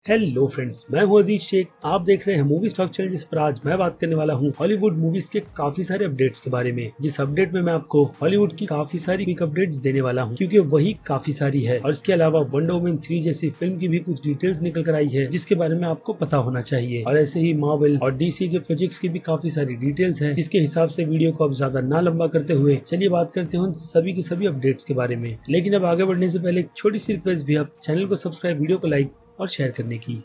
Hello friends, मैं हूं अजीज शेख। आप देख रहे हैं मूवी स्टॉक चैनल, जिस पर आज मैं बात करने वाला हूं हॉलीवुड मूवीज के काफी सारे अपडेट्स के बारे में। जिस अपडेट में मैं आपको हॉलीवुड की काफी सारी क्विक अपडेट्स देने वाला हूं, क्योंकि वही काफी सारी है। और इसके अलावा वंडर वुमन 3 जैसी फिल्म की भी कुछ डिटेल्स निकल कर आई है, जिसके बारे में आपको पता होना चाहिए। और ऐसे ही मार्वल और डीसी के प्रोजेक्ट्स की भी काफी सारी डिटेल्स है, जिसके हिसाब से वीडियो को अब ज्यादा ना लंबा करते हुए चलिए बात करते हैं उन सभी के सभी अपडेट्स के बारे में। लेकिन अब आगे बढ़ने से पहले एक छोटी सी रिक्वेस्ट भी, आप चैनल को सब्सक्राइब, वीडियो को लाइक और शेयर करने की।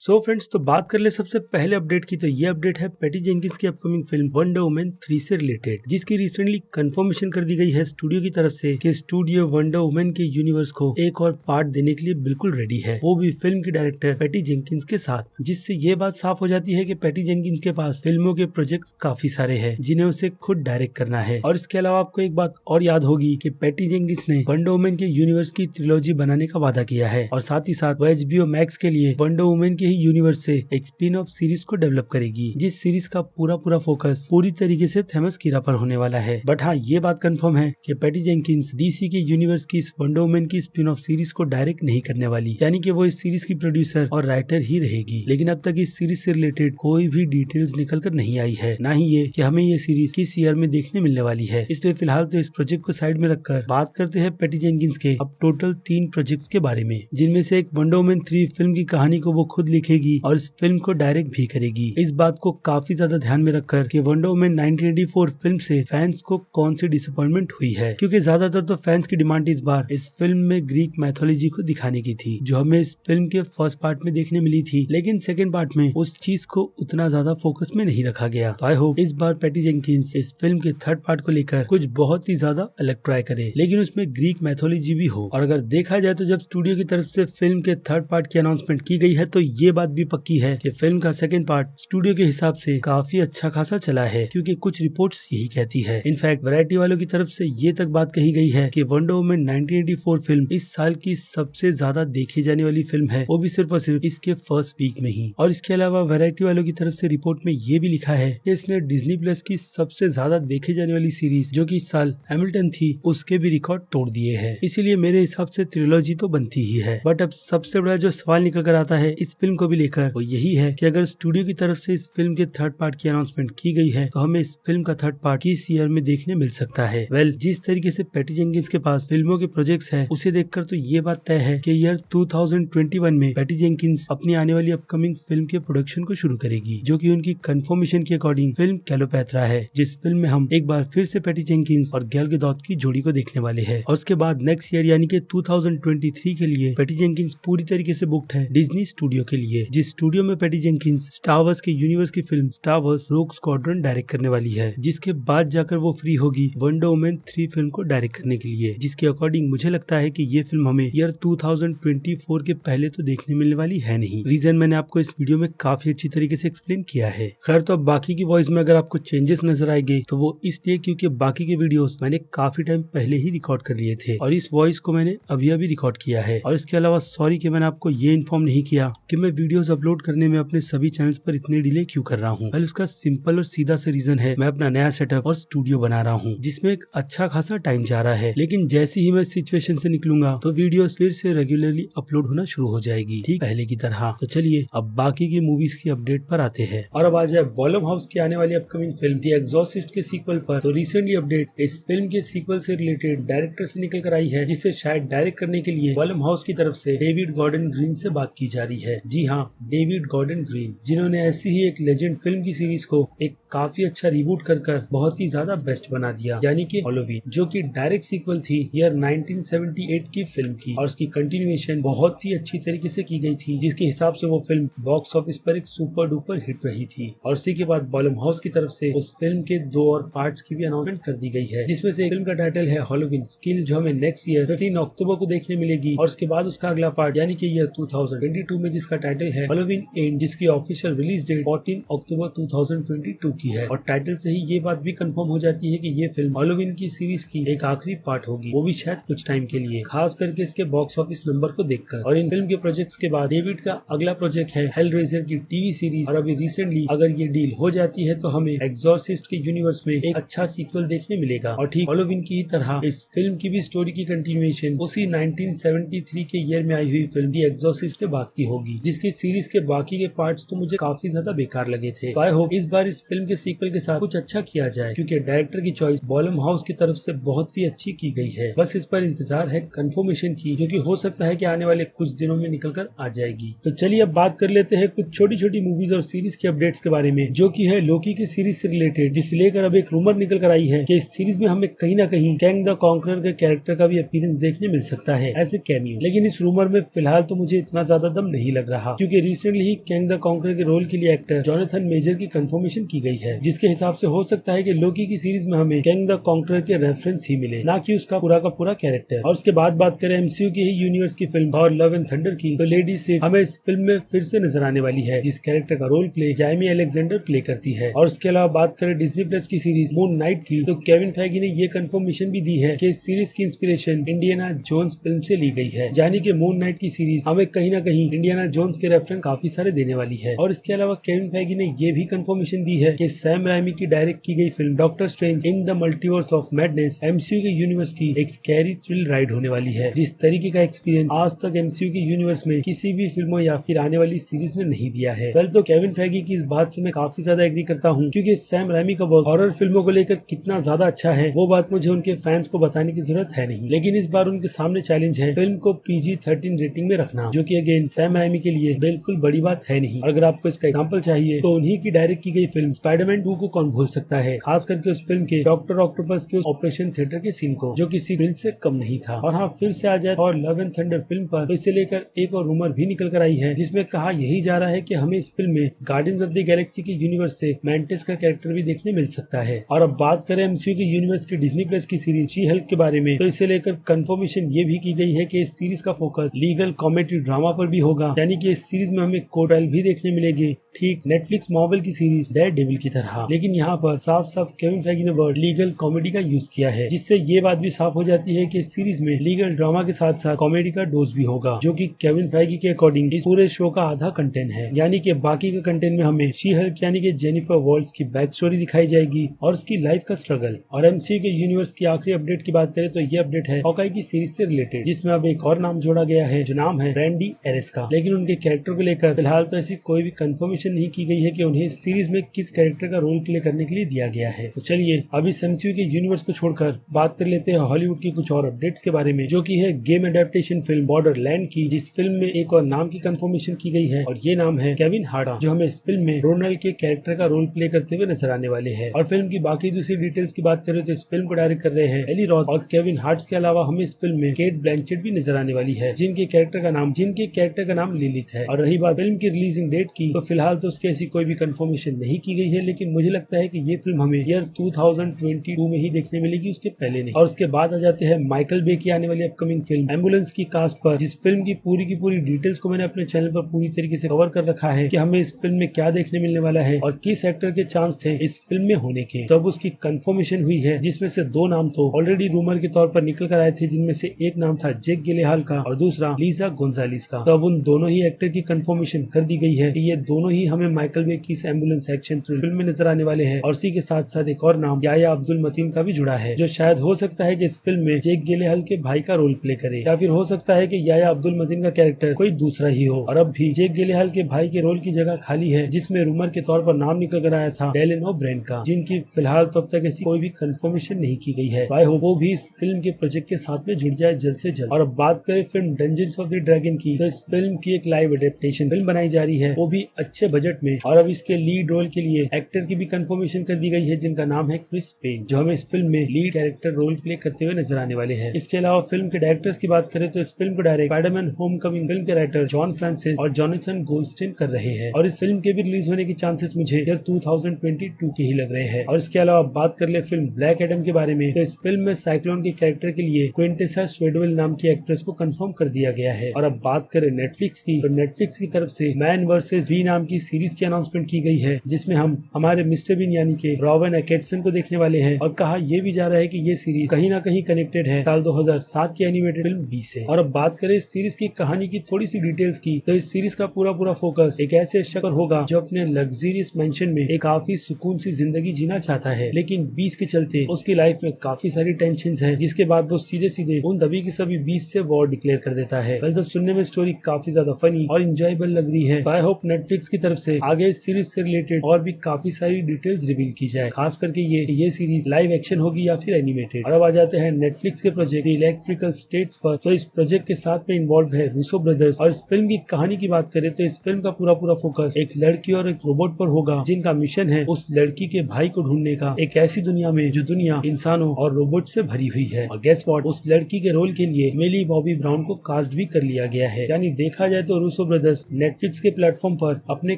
सो फ्रेंड्स, तो बात कर ले सबसे पहले अपडेट की। तो ये अपडेट है पैटी जेंकिंस की अपकमिंग फिल्म वंडर वुमन 3 से रिलेटेड, जिसकी रिसेंटली कंफर्मेशन कर दी गई है स्टूडियो की तरफ से कि स्टूडियो वंडर वुमन के यूनिवर्स को एक और पार्ट देने के लिए बिल्कुल रेडी है, वो भी फिल्म की डायरेक्टर पैटी जेंकिंस के साथ। जिससे ये बात साफ हो जाती है कि पैटी जेंकिंस के पास फिल्मों के प्रोजेक्ट काफी सारे हैं, जिन्हें उसे खुद डायरेक्ट करना है। और इसके अलावा आपको एक बात और याद होगी कि पैटी जेंकिंस ने वंडर वुमन के यूनिवर्स की ट्रिलॉजी बनाने का वादा किया है, और साथ ही साथ वो HBO मैक्स के लिए वंडर वुमन के यूनिवर्स से एक स्पिन ऑफ सीरीज को डेवलप करेगी, जिस सीरीज का पूरा फोकस पूरी तरीके से थेमस कीरा पर होने वाला है। बट हाँ, ये बात कंफर्म है कि पैटी जेंकिंस डीसी के यूनिवर्स की इस वंडर वुमन की स्पिन ऑफ सीरीज को डायरेक्ट नहीं करने वाली, यानी कि वो इस सीरीज की प्रोड्यूसर और राइटर ही रहेगी। लेकिन अब तक इस सीरीज से रिलेटेड कोई भी डिटेल्स निकल कर नहीं आई है, ना ही ये कि हमें ये सीरीज किस ईयर में देखने मिलने वाली है। इसलिए फिलहाल तो इस प्रोजेक्ट को साइड में रखकर बात करते हैं पैटी जेंकिंस के अब टोटल 3 प्रोजेक्ट्स के बारे में, जिनमें से एक वंडर वुमन 3 फिल्म की कहानी को वो खुद लिखेगी और इस फिल्म को डायरेक्ट भी करेगी। इस बात को काफी ज्यादा ध्यान में रखकर कि वंडर वुमन 1984 फिल्म से फैंस को कौन सी डिसअपॉइंटमेंट हुई है, क्योंकि ज्यादातर तो फैंस की डिमांड इस बार इस फिल्म में ग्रीक मैथोलॉजी को दिखाने की थी, जो हमें इस फिल्म के फर्स्ट पार्ट में देखने मिली थी। लेकिन सेकंड पार्ट में उस चीज को उतना ज्यादा फोकस में नहीं रखा गया। तो आई होप इस बार पैटी जेंकिंस इस फिल्म के थर्ड पार्ट को लेकर कुछ बहुत ही ज्यादा अलग ट्राई करे, लेकिन उसमें ग्रीक मैथोलॉजी भी हो। और अगर देखा जाए तो जब स्टूडियो की तरफ से फिल्म के थर्ड पार्ट की अनाउंसमेंट की गई है, तो ये बात भी पक्की है कि फिल्म का सेकंड पार्ट स्टूडियो के हिसाब से काफी अच्छा खासा चला है, क्योंकि कुछ रिपोर्ट्स यही कहती है। इनफैक्ट वैरायटी वालों की तरफ से ये तक बात कही गई है कि वंडर वुमन 1984 फिल्म इस साल की सबसे ज्यादा देखी जाने वाली फिल्म है, वो भी सिर्फ और सिर्फ इसके फर्स्ट वीक में ही। और इसके अलावा वैरायटी वालों की तरफ से रिपोर्ट में ये भी लिखा है कि इसने डिज्नी प्लस की सबसे ज्यादा देखी जाने वाली सीरीज, जो कि इस साल हैमिल्टन थी, उसके भी रिकॉर्ड तोड़ दिए हैं। इसीलिए मेरे हिसाब से ट्रिलॉजी तो बनती ही है। बट अब सबसे बड़ा जो सवाल निकल कर आता है इस फिल्म को भी लेकर, वो यही है कि अगर स्टूडियो की तरफ से इस फिल्म के थर्ड पार्ट की अनाउंसमेंट की गई है, तो हमें इस फिल्म का थर्ड पार्ट किस ईयर में देखने मिल सकता है। जिस तरीके से पैटी जेंकिंस के पास फिल्मों के प्रोजेक्ट्स हैं, उसे देखकर तो ये बात तय है कि ईयर 2021 में पैटी जेंकिंस अपनी आने वाली अपकमिंग फिल्म के प्रोडक्शन को शुरू करेगी, जो कि उनकी कंफर्मेशन के अकॉर्डिंग फिल्म कैलोपैथरा है, जिस फिल्म में हम एक बार फिर से पैटी जेंकिंस और गैल गैडोट की जोड़ी को देखने वाले हैं। और उसके बाद नेक्स्ट ईयर यानी कि 2023 के लिए पैटी जेंकिंस पूरी तरीके से बुक्ड है डिज्नी स्टूडियो के लिए, जिस स्टूडियो में पैटी जेंकिंस स्टार वार्स के यूनिवर्स की फिल्म स्टार वार्स रोग स्क्वाड्रन डायरेक्ट करने वाली है, जिसके बाद जाकर वो फ्री होगी वंडर वुमन 3 फिल्म को डायरेक्ट करने के लिए, जिसके अकॉर्डिंग मुझे लगता है कि ये फिल्म हमें ईयर 2024 के पहले तो देखने मिलने वाली है नहीं। रीजन मैंने आपको इस वीडियो में काफी अच्छी तरीके से एक्सप्लेन किया है। खैर, तो अब बाकी की वॉइस में अगर आपको चेंजेस नजर आएंगे, तो वो इसलिए क्योंकि बाकी के वीडियोस मैंने काफी टाइम पहले ही रिकॉर्ड कर लिए थे, और इस वॉइस को मैंने अभी अभी रिकॉर्ड किया है। और इसके अलावा सॉरी कि मैंने आपको ये इन्फॉर्म नहीं किया कि मैं वीडियोस अपलोड करने में अपने सभी चैनल्स पर इतने डिले क्यों कर रहा हूँ। इसका सिंपल और सीधा सा रीजन है, मैं अपना नया सेटअप और स्टूडियो बना रहा हूँ, जिसमें एक अच्छा खासा टाइम जा रहा है। लेकिन जैसे ही मैं सिचुएशन से निकलूंगा, तो वीडियोस फिर से रेगुलरली अपलोड होना शुरू हो जाएगी, ठीक पहले की तरह। तो चलिए अब बाकी की मूवीज की अपडेट पर आते हैं। और अब आ जाए बॉलम हाउस की आने वाली अपकमिंग फिल्म द एग्जॉर्सिस्ट के सीक्वल पर। तो रिसेंटली अपडेट इस फिल्म के सीक्वल से रिलेटेड डायरेक्टर से निकल कर आई है, जिसे शायद डायरेक्ट करने के लिए बॉलम हाउस की तरफ से डेविड गॉर्डन ग्रीन से बात की जा रही है। जी हाँ, डेविड गॉर्डन ग्रीन, जिन्होंने ऐसी ही एक लेजेंड फिल्म की सीरीज को एक काफी अच्छा रिबूट कर बहुत ही ज्यादा बेस्ट बना दिया, यानी कि हॉलोवीन, जो कि डायरेक्ट सीक्वल थी ईयर 1978 की फिल्म की, और उसकी कंटिन्यूएशन बहुत ही अच्छी तरीके से की गई थी, जिसके हिसाब से वो फिल्म बॉक्स ऑफिस पर एक सुपर डुपर हिट रही थी। और इसी के बाद बॉलम हाउस की तरफ से उस फिल्म के 2 और पार्ट्स की भी अनाउंसमेंट कर दी गई है, जिसमें से एक फिल्म का टाइटल है हॉलोवीन स्किल, जो हमें नेक्स्ट ईयर 15 अक्टूबर को देखने मिलेगी। और उसके बाद उसका अगला पार्ट यानी कि ईयर 2022 में, जिसका टाइटल है हॉलोवीन एंड, जिसकी ऑफिशियल रिलीज डेट 14 अक्टूबर 2022 की है और टाइटल से ही ये बात भी कंफर्म हो जाती है कि ये फिल्म हॉलोवीन की सीरीज की एक आखिरी पार्ट होगी, वो भी शायद कुछ टाइम के लिए, खास करके इसके बॉक्स ऑफिस नंबर को देखकर। और इन फिल्म के प्रोजेक्ट्स के बाद डेविड का अगला प्रोजेक्ट है हेलरेजर की टीवी सीरीज, और अभी रिसेंटली अगर ये डील हो जाती है तो हमें एग्जॉर्सिस्ट के यूनिवर्स में एक अच्छा सीक्वल देखने मिलेगा। और ठीक हॉलोवीन की तरह इस फिल्म की भी स्टोरी की कंटिन्यूएशन उसी 1973 के ईयर में आई हुई फिल्म दी एग्जॉर्सिस्ट के बाद की होगी, जिसकी सीरीज के बाकी के पार्ट्स तो मुझे काफी ज्यादा बेकार लगे थे। आई होप इस बार इस फिल्म के सीक्वल के साथ कुछ अच्छा किया जाए, क्योंकि डायरेक्टर की चॉइस बॉलम हाउस की तरफ से बहुत ही अच्छी की गई है। बस इस पर इंतजार है कंफर्मेशन की, जो कि हो सकता है कि आने वाले कुछ दिनों में निकल कर आ जाएगी। तो चलिए अब बात कर लेते हैं कुछ छोटी छोटी मूवीज और सीरीज के अपडेट्स के बारे में, जो कि है लोकी की सीरीज से रिलेटेड, जिसे लेकर अब एक रूमर निकल कर आई है कि इस सीरीज में हमें कहीं ना कहीं कैंग द कॉन्करर के कैरेक्टर का भी अपीयरेंस देखने मिल सकता है एज ए कैमियो। लेकिन इस रूमर में फिलहाल तो मुझे इतना ज्यादा दम नहीं लग रहा, क्योंकि recently he Kang the conqueror के रोल के लिए एक्टर जोनाथन मेजर की कंफर्मेशन की गई है, जिसके हिसाब से हो सकता है कि लोकी की सीरीज में हमें कैंग द कॉन्करर के रेफरेंस ही मिले, ना कि उसका पूरा का पूरा कैरेक्टर। और उसके बाद बात करें एमसीयू की ही यूनिवर्स की film Thor love and thunder की, तो लेडी सिफ हमें इस फिल्म में फिर से नजर आने वाली है, जिस कैरेक्टर का रोल प्ले जाइमी अलेक्जेंडर प्ले करती है। और उसके अलावा बात करें डिज्नी प्लस की सीरीज मून नाइट की, तो केविन फैगी ने ये कंफर्मेशन भी दी है कि इस सीरीज की इंस्पिरेशन इंडियाना जोन्स फिल्म से ली गई है, यानी कि मून नाइट की सीरीज हमें कहीं ना कहीं इंडियाना जोन्स के रेफरेंस काफी सारे देने वाली है। और इसके अलावा केविन फैगी ने ये भी कंफर्मेशन दी है कि सैम राइमी की डायरेक्ट की गई film doctor strange in the multiverse of madness MCU के यूनिवर्स की एक स्कैरी थ्रिल राइड होने वाली है, जिस तरीके का एक्सपीरियंस आज तक एमसीयू के यूनिवर्स में किसी भी फिल्मों या फिर आने वाली सीरीज ने नहीं दिया है। कल तो केविन फैगी की इस बात से मैं काफी ज्यादा एग्री करता हूँ, क्योंकि सैम राइमी का वर्क हॉरर फिल्मों को लेकर कितना ज्यादा अच्छा है, वो बात मुझे उनके फैंस को बताने की जरूरत है नहीं। लेकिन इस बार उनके सामने चैलेंज है फिल्म को PG-13 रेटिंग में रखना, जो कि अगेन सैम राइमी के लिए बिल्कुल बड़ी बात है नहीं। अगर आपको इसका एग्जांपल चाहिए तो उन्हीं की डायरेक्ट की गई फिल्म स्पाइडरमैन 2 को कौन भूल सकता है, खास करके उस फिल्म के डॉक्टर ऑक्टोपस के ऑपरेशन थिएटर के सीन को, जो किसी फिल्म से कम नहीं था। और हाँ, फिर से आ जाए और लव एंड थंडर फिल्म पर, तो इसे लेकर एक और रूमर भी निकल कर आई है, जिसमें कहा यही जा रहा है कि हमें इस फिल्म में गार्डियंस ऑफ द गैलेक्सी के यूनिवर्स से मैंटिस का कैरेक्टर भी देखने मिल सकता है। और अब बात करें एमसीयू के यूनिवर्स की डिज्नी प्लस की सीरीज शी हल्क के बारे में, तो इसे लेकर कंफर्मेशन ये भी की गई है कि इस सीरीज का फोकस लीगल कॉमेडी ड्रामा पर भी होगा, यानी कि इस सीरीज में हमें कोर्ट ट्रायल भी देखने मिलेगी, ठीक नेटफ्लिक्स मार्वल की सीरीज डेयरडेविल की तरह। लेकिन यहाँ पर साफ साफ केविन फैगी ने वर्ड लीगल कॉमेडी का यूज किया है, जिससे ये बात भी साफ हो जाती है कि इस सीरीज में लीगल ड्रामा के साथ साथ कॉमेडी का डोज भी होगा, जो कि केविन फैगी के अकॉर्डिंग इस पूरे शो का आधा कंटेंट है। यानी कि बाकी का कंटेंट में हमें शी हल्क यानी कि जेनिफर वॉल्ट्स की बैक स्टोरी दिखाई जाएगी और उसकी लाइफ का स्ट्रगल। और एमसीयू के यूनिवर्स की आखिरी अपडेट की बात करें तो ये अपडेट है हॉकाई की सीरीज से रिलेटेड, जिसमें अब एक और नाम जोड़ा गया है, जो नाम है ब्रैंडी एरिस का। लेकिन उनके कैरेक्टर को लेकर फिलहाल तो ऐसी कोई भी कंफर्मेशन नहीं की गई है कि उन्हें इस सीरीज में किस कैरेक्टर का रोल प्ले करने के लिए दिया गया है। तो चलिए अब इस एमसीयू के यूनिवर्स को छोड़कर बात कर लेते हैं हॉलीवुड की कुछ और अपडेट्स के बारे में, जो की है गेम एडेप्टेशन फिल्म बॉर्डरलैंड की, जिस फिल्म में एक और नाम की कंफर्मेशन की गई है और ये नाम है केविन हार्डा, जो हमें इस फिल्म में रोनाल्ड के कैरेक्टर का रोल प्ले करते हुए नजर आने वाले हैं। और फिल्म की बाकी दूसरी डिटेल्स की बात करें तो इस फिल्म को डायरेक्ट कर रहे हैं एली रॉथ, और केविन हार्ट्स के अलावा हमें इस फिल्म में केट ब्लैंचेट भी नजर आने वाली है, जिनके कैरेक्टर का नाम लिलिथ है। और रही बात फिल्म की रिलीजिंग डेट की, तो फिलहाल तो उसकी ऐसी कोई भी कंफर्मेशन नहीं की गई है, लेकिन मुझे लगता है कि ये फिल्म हमें ईयर 2022 में ही देखने मिलेगी, उसके पहले नहीं। और उसके बाद आ जाते हैं माइकल बे की आने वाली अपकमिंग फिल्म एम्बुलेंस की कास्ट पर, जिस फिल्म की पूरी डिटेल्स को मैंने अपने चैनल पर पूरी तरीके से कवर कर रखा है कि हमें इस फिल्म में क्या देखने मिलने वाला है और किस एक्टर के चांस थे इस फिल्म में होने के। तो अब उसकी कंफर्मेशन हुई है, जिसमें से 2 नाम तो ऑलरेडी रूमर के तौर पर निकल कर आए थे, जिनमें से एक नाम था जेक गिलेहाल का और दूसरा लीजा गोंजालिस का। तो अब उन दोनों ही एक्टर की कंफर्मेशन कर दी गई है कि ये दोनों ही हमें माइकल बे की एम्बुलेंस एक्शन फिल्म में नजर आने वाले हैं। और इसी के साथ साथ एक और नाम याया अब्दुल मतीन का भी जुड़ा है, जो शायद हो सकता है कि इस फिल्म में जेक गिलेहाल के भाई का रोल प्ले करे, या फिर हो सकता है कि याया अब्दुल मतीन का कैरेक्टर कोई दूसरा ही हो। और अब भी जेक गिलेहाल के भाई के रोल की जगह खाली है, जिसमें रूमर के तौर पर नाम निकल कर आया था डेलन ओब्रेन का, जिनकी फिलहाल तो अब तक ऐसी कोई भी कंफर्मेशन नहीं की गई है। आई होप वो भी इस फिल्म के प्रोजेक्ट के साथ में जुड़ जाए जल्द से जल्द। और अब बात करें film dungeons of the dragon की, तो इस फिल्म की एक लाइव एडेप्टेशन फिल्म बनाई जा रही है, वो भी अच्छे बजट में। और अब इसके लीड रोल के लिए एक्टर की भी कंफर्मेशन कर दी गई है, जिनका नाम है क्रिस पेन, जो हमें इस फिल्म में लीड कैरेक्टर रोल प्ले करते हुए नजर आने वाले हैं। इसके अलावा फिल्म के डायरेक्टर्स की बात करें तो इस फिल्म को डायरेक्ट स्पाइडरमैन होमकमिंग फिल्म के राइटर जॉन फ्रांसिस और जोनाथन गोल्डस्टीन कर रहे हैं। और इस फिल्म के भी रिलीज होने की चांसेस मुझे ईयर 2022 के ही लग रहे हैं। और इसके अलावा बात कर ले फिल्म ब्लैक एडम के बारे में, तो इस फिल्म में साइक्लोन के कैरेक्टर के लिए क्विंटेसा स्वेडवेल नाम की एक्ट्रेस को कंफर्म कर दिया गया है। और अब बात करें नेटफ्लिक्स की, तो नेटफ्लिक्स की तरफ से मैन वर्सेस वी नाम की सीरीज की अनाउंसमेंट की गई है, जिसमें हम हमारे मिस्टर बीन यानी के रॉवन एटकिंसन को देखने वाले हैं और कहा यह भी जा रहा है कि ये सीरीज कहीं ना कहीं कनेक्टेड है साल 2007 की एनिमेटेड फिल्म बी से। और अब बात करें इस सीरीज की कहानी की थोड़ी सी डिटेल्स की, तो इस सीरीज का पूरा फोकस एक ऐसे शख्स पर होगा जो अपने लग्जरियस मेंशन में एक काफी सुकून सी जिंदगी जीना चाहता है, लेकिन बीस के चलते उसकी लाइफ में काफी सारी टेंशन है, जिसके बाद वो सीधे उन सभी की सभी बीस से वॉर डिक्लेयर कर देता है। तो सुनने में स्टोरी काफी ज्यादा फनी और इंजॉयबल लग रही है। आई होप नेटफ्लिक्स की तरफ से आगे इस सीरीज से रिलेटेड और भी काफी सारी डिटेल्स रिवील की जाए, खास करके ये सीरीज लाइव एक्शन होगी या फिर एनिमेटेड। और अब आ जाते हैं नेटफ्लिक्स के प्रोजेक्ट द इलेक्ट्रिकल स्टेट्स पर। तो इस प्रोजेक्ट के साथ में इन्वॉल्व है रूसो ब्रदर्स। और इस फिल्म की कहानी की बात करें तो इस फिल्म का पूरा फोकस एक लड़की और एक रोबोट पर होगा, जिनका मिशन है उस लड़की के भाई को ढूंढने का एक ऐसी दुनिया में जो दुनिया इंसानों और रोबोट से भरी हुई है। और गेस व्हाट, उस लड़की के रोल के लिए मिली बॉबी ब्राउन को कास्ट भी कर लिया गया है। यानी देखा जाए तो रूसो ब्रदर्स नेटफ्लिक्स के प्लेटफॉर्म पर अपने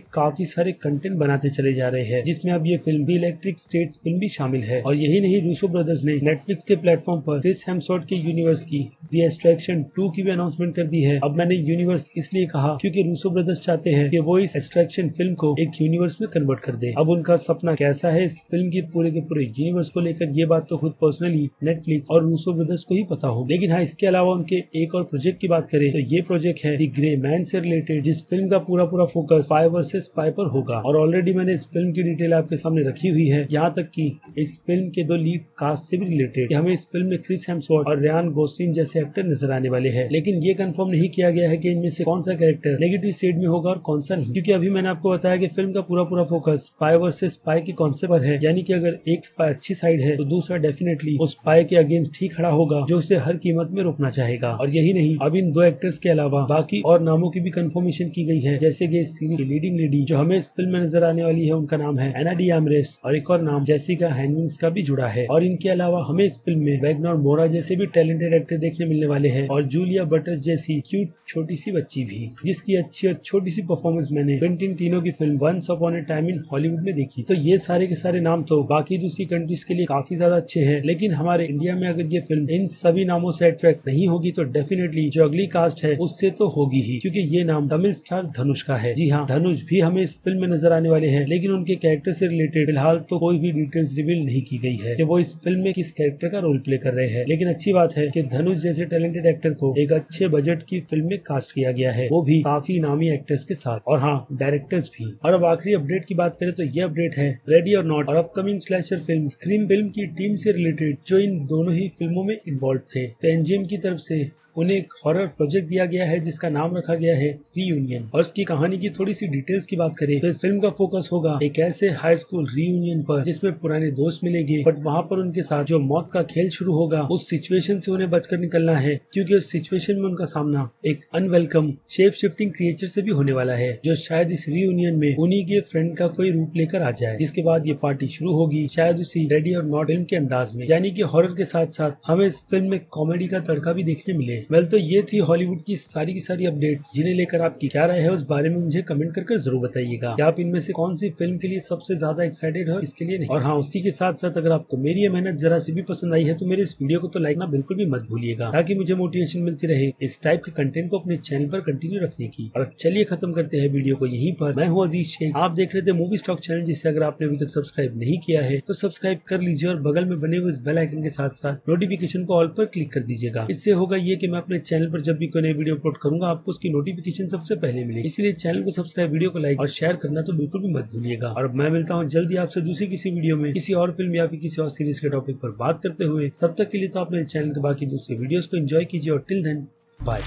काफी सारे कंटेंट बनाते चले जा रहे हैं, जिसमें अब ये film the electric states film भी शामिल है। और यही नहीं, रूसो ब्रदर्स ने नेटफ्लिक्स के प्लेटफॉर्म पर क्रिस हेम्सवर्थ के यूनिवर्स की द एक्सट्रैक्शन 2 की भी अनाउंसमेंट कर दी है। अब मैंने यूनिवर्स इसलिए कहा क्योंकि रूसो ब्रदर्स चाहते हैं कि वो इस एक्सट्रैक्शन फिल्म को एक यूनिवर्स में कन्वर्ट कर दे। अब उनका सपना कैसा है इस फिल्म की पूरे के पूरे यूनिवर्स को लेकर, ये बात तो खुद पर्सनली नेटफ्लिक्स और रूसो ब्रदर्स को ही पता हो। लेकिन हाँ, इसके अलावा उनके एक और प्रोजेक्ट की बात करें तो ये प्रोजेक्ट है द ग्रे मैन से रिलेटेड, जिस फिल्म का पूरा फोकस स्पाई वर्सेस स्पाई पर होगा। और ऑलरेडी मैंने इस फिल्म की डिटेल आपके सामने रखी हुई है, यहाँ तक कि इस फिल्म के 2 लीड कास्ट से भी रिलेटेड। हमें इस फिल्म में क्रिस हेम्सवर्थ और रियान गोस्लिंग जैसे एक्टर नजर आने वाले हैं, लेकिन ये कंफर्म नहीं किया गया है कि इनमें से कौन सा कैरेक्टर नेगेटिव शेड में होगा और कौन सा नहीं, क्योंकि अभी मैंने आपको बताया कि फिल्म का पूरा फोकस स्पाई वर्सेस स्पाई के कॉन्सेप्ट पर है। यानी कि अगर एक स्पाई अच्छी साइड है तो दूसरा डेफिनेटली उस स्पाई के अगेंस्ट ही खड़ा होगा जो उसे हर कीमत में रोकना चाहेगा। और यही नहीं, अब इन 2 एक्टर्स के अलावा बाकी और नामों की भी कंफर्मेशन की गई है, जैसे कि इस सीरीज की लीडिंग लेडी जो हमें इस फिल्म में नजर आने वाली है, उनका नाम है एना डी आमरेस, और एक और नाम जेसिका हेनविंग्स का भी जुड़ा है। और इनके अलावा हमें इस फिल्म में वैग्नर मोरा जैसे भी टैलेंटेड एक्टर देखने मिलने वाले हैं, और जूलिया बटर्स जैसी क्यूट छोटी सी बच्ची भी, जिसकी अच्छी और छोटी सी परफॉर्मेंस मैंने क्विंटिन टीनो की film once upon a time in Hollywood में देखी। तो ये सारे के सारे नाम तो बाकी दूसरी कंट्रीज के लिए काफी ज्यादा अच्छे हैं, लेकिन हमारे इंडिया में अगर ये फिल्म इन सभी नामों से अट्रैक्ट नहीं होगी तो डेफिनेटली जो अगली कास्ट है उससे तो होगी ही, क्योंकि ये नाम तमिल स्टार धनुष का है। जी हाँ, धनुष भी हमें इस फिल्म में नजर आने वाले हैं, लेकिन उनके कैरेक्टर से रिलेटेड फिलहाल तो कोई भी डिटेल्स रिवील नहीं की गई है कि वो इस फिल्म में किस कैरेक्टर का रोल प्ले कर रहे हैं। लेकिन अच्छी बात है कि धनुष जैसे टैलेंटेड एक्टर को एक अच्छे बजट की फिल्म में कास्ट किया गया है, वो भी काफी नामी एक्टर्स के साथ, और हाँ, डायरेक्टर्स भी। और अब आखिरी अपडेट की बात करें तो ये अपडेट है रेडी और नॉट और upcoming slasher film scream film की टीम से रिलेटेड, जो इन दोनों ही फिल्मों में इन्वॉल्व थे। तो एनजीएम की तरफ से उन्हें एक हॉरर प्रोजेक्ट दिया गया है जिसका नाम रखा गया है रीयूनियन। और इसकी कहानी की थोड़ी सी डिटेल्स की बात करें तो इस फिल्म का फोकस होगा एक ऐसे हाई स्कूल रीयूनियन पर जिसमें पुराने दोस्त मिलेंगे, बट वहाँ पर उनके साथ जो मौत का खेल शुरू होगा उस सिचुएशन से उन्हें बचकर निकलना है, क्योंकि उस सिचुएशन में उनका सामना एक अनवेलकम शेप शिफ्टिंग क्रिएचर से भी होने वाला है, जो शायद इस रीयूनियन में उन्हीं के फ्रेंड का कोई रूप लेकर आ जाए। जिसके बाद ये पार्टी शुरू होगी शायद उसी रेडी और नॉट फिल्म के अंदाज में, यानी कि हॉरर के साथ साथ हमें इस फिल्म में कॉमेडी का तड़का भी देखने मिले। वेल, तो ये थी हॉलीवुड की सारी अपडेट्स, जिन्हें लेकर आपकी क्या राय है उस बारे में मुझे कमेंट करके जरूर बताइएगा कि आप इनमें से कौन सी फिल्म के लिए सबसे ज्यादा एक्साइटेड हो, इसके लिए नहीं। और हाँ, उसी के साथ साथ अगर आपको मेरी ये मेहनत जरा सी भी पसंद आई है तो मेरे इस वीडियो को तो लाइक ना बिल्कुल भी मत भूलिएगा, ताकि मुझे मोटिवेशन मिलती रहे इस टाइप के कंटेंट को अपने चैनल पर कंटिन्यू रखने की। और चलिए खत्म करते हैं वीडियो को यहीं पर। मैं हूँ अजीज शेख, आप देख रहे थे मूवी स्टॉक चैनल, जिसे अगर आपने अभी तक सब्सक्राइब नहीं किया है तो सब्सक्राइब कर लीजिए और बगल में बने हुए इस बेल आइकन के साथ साथ नोटिफिकेशन को ऑल पर क्लिक कर दीजिएगा। इससे होगा ये कि मैं अपने चैनल पर जब भी कोई नई वीडियो अपलोड करूंगा आपको उसकी नोटिफिकेशन सबसे पहले मिले। इसलिए चैनल को सब्सक्राइब, वीडियो को लाइक और शेयर करना तो बिल्कुल भी मत भूलिएगा। और मैं मिलता हूँ जल्दी आपसे दूसरी किसी वीडियो में किसी और फिल्म या फिर किसी और सीरीज के टॉपिक पर बात करते हुए। तब तक के लिए तो आप मेरे चैनल के बाकी दूसरे वीडियोस को एंजॉय कीजिए और टिल देन बाय।